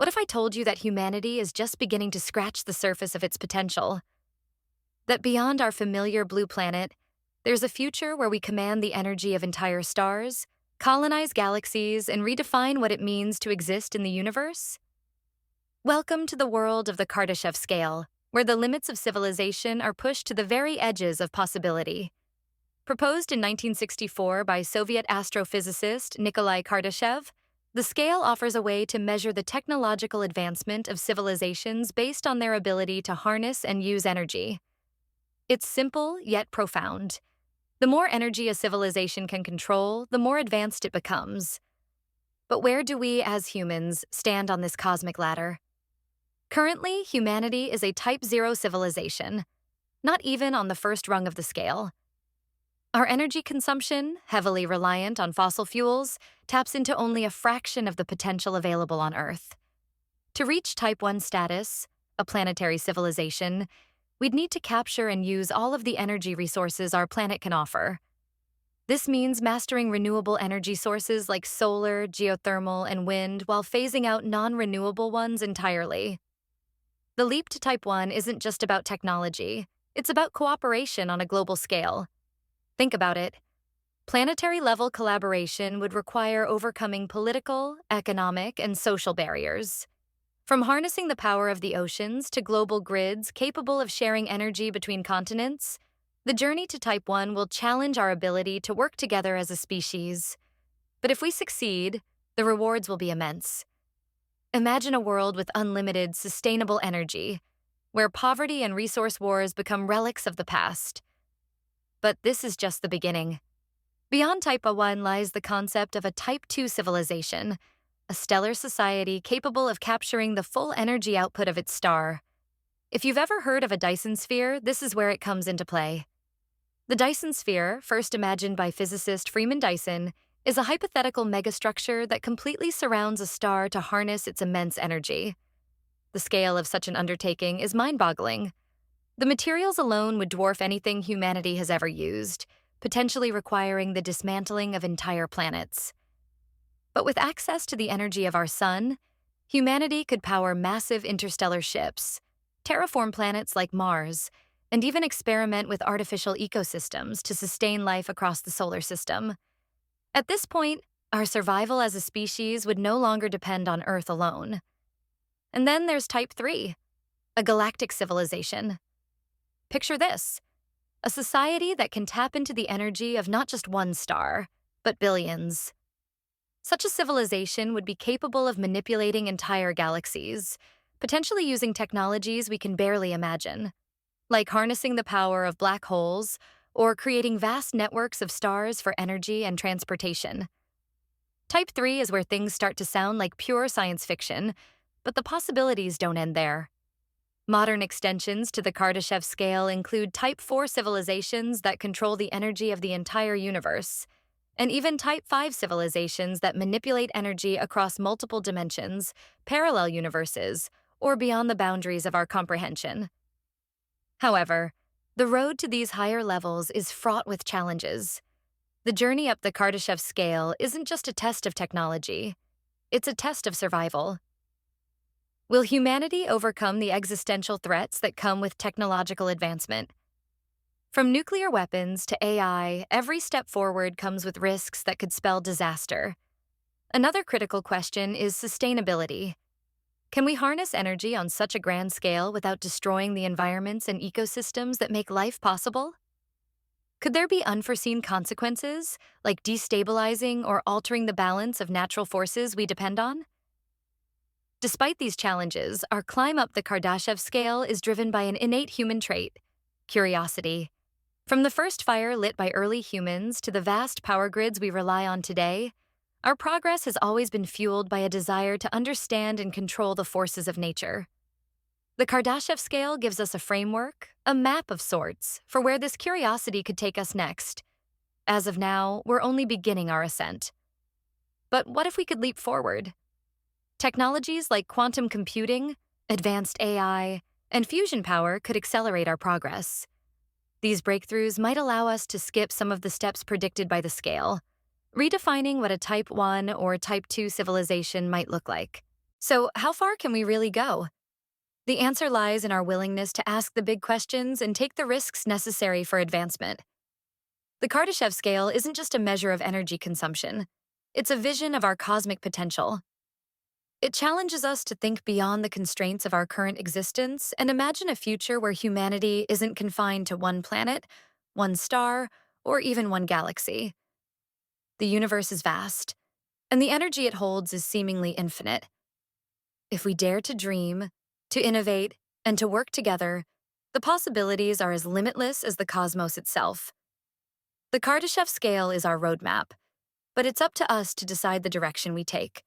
What if I told you that humanity is just beginning to scratch the surface of its potential? That beyond our familiar blue planet, there's a future where we command the energy of entire stars, colonize galaxies, and redefine what it means to exist in the universe? Welcome to the world of the Kardashev Scale, where the limits of civilization are pushed to the very edges of possibility. Proposed in 1964 by Soviet astrophysicist Nikolai Kardashev, the scale offers a way to measure the technological advancement of civilizations based on their ability to harness and use energy. It's simple yet profound. The more energy a civilization can control, the more advanced it becomes. But where do we, as humans, stand on this cosmic ladder? Currently, humanity is a Type 0 civilization, not even on the first rung of the scale. Our energy consumption, heavily reliant on fossil fuels, taps into only a fraction of the potential available on Earth. To reach Type 1 status, a planetary civilization, we'd need to capture and use all of the energy resources our planet can offer. This means mastering renewable energy sources like solar, geothermal, and wind while phasing out non-renewable ones entirely. The leap to Type 1 isn't just about technology, it's about cooperation on a global scale. Think about it. Planetary-level collaboration would require overcoming political, economic, and social barriers. From harnessing the power of the oceans to global grids capable of sharing energy between continents, the journey to Type 1 will challenge our ability to work together as a species. But if we succeed, the rewards will be immense. Imagine a world with unlimited, sustainable energy, where poverty and resource wars become relics of the past. But this is just the beginning. Beyond Type 1 lies the concept of a Type 2 civilization, a stellar society capable of capturing the full energy output of its star. If you've ever heard of a Dyson sphere, this is where it comes into play. The Dyson sphere, first imagined by physicist Freeman Dyson, is a hypothetical megastructure that completely surrounds a star to harness its immense energy. The scale of such an undertaking is mind-boggling. The materials alone would dwarf anything humanity has ever used, potentially requiring the dismantling of entire planets. But with access to the energy of our sun, humanity could power massive interstellar ships, terraform planets like Mars, and even experiment with artificial ecosystems to sustain life across the solar system. At this point, our survival as a species would no longer depend on Earth alone. And then there's Type 3, a galactic civilization. Picture this: a society that can tap into the energy of not just one star, but billions. Such a civilization would be capable of manipulating entire galaxies, potentially using technologies we can barely imagine, like harnessing the power of black holes or creating vast networks of stars for energy and transportation. Type 3 is where things start to sound like pure science fiction, but the possibilities don't end there. Modern extensions to the Kardashev scale include Type 4 civilizations that control the energy of the entire universe, and even Type 5 civilizations that manipulate energy across multiple dimensions, parallel universes, or beyond the boundaries of our comprehension. However, the road to these higher levels is fraught with challenges. The journey up the Kardashev scale isn't just a test of technology, it's a test of survival. Will humanity overcome the existential threats that come with technological advancement? From nuclear weapons to AI, every step forward comes with risks that could spell disaster. Another critical question is sustainability. Can we harness energy on such a grand scale without destroying the environments and ecosystems that make life possible? Could there be unforeseen consequences, like destabilizing or altering the balance of natural forces we depend on? Despite these challenges, our climb up the Kardashev scale is driven by an innate human trait: curiosity. From the first fire lit by early humans to the vast power grids we rely on today, our progress has always been fueled by a desire to understand and control the forces of nature. The Kardashev scale gives us a framework, a map of sorts, for where this curiosity could take us next. As of now, we're only beginning our ascent. But what if we could leap forward? Technologies like quantum computing, advanced AI, and fusion power could accelerate our progress. These breakthroughs might allow us to skip some of the steps predicted by the scale, redefining what a Type 1 or Type 2 civilization might look like. So, how far can we really go? The answer lies in our willingness to ask the big questions and take the risks necessary for advancement. The Kardashev Scale isn't just a measure of energy consumption, it's a vision of our cosmic potential. It challenges us to think beyond the constraints of our current existence and imagine a future where humanity isn't confined to one planet, one star, or even one galaxy. The universe is vast, and the energy it holds is seemingly infinite. If we dare to dream, to innovate, and to work together, the possibilities are as limitless as the cosmos itself. The Kardashev scale is our roadmap, but it's up to us to decide the direction we take.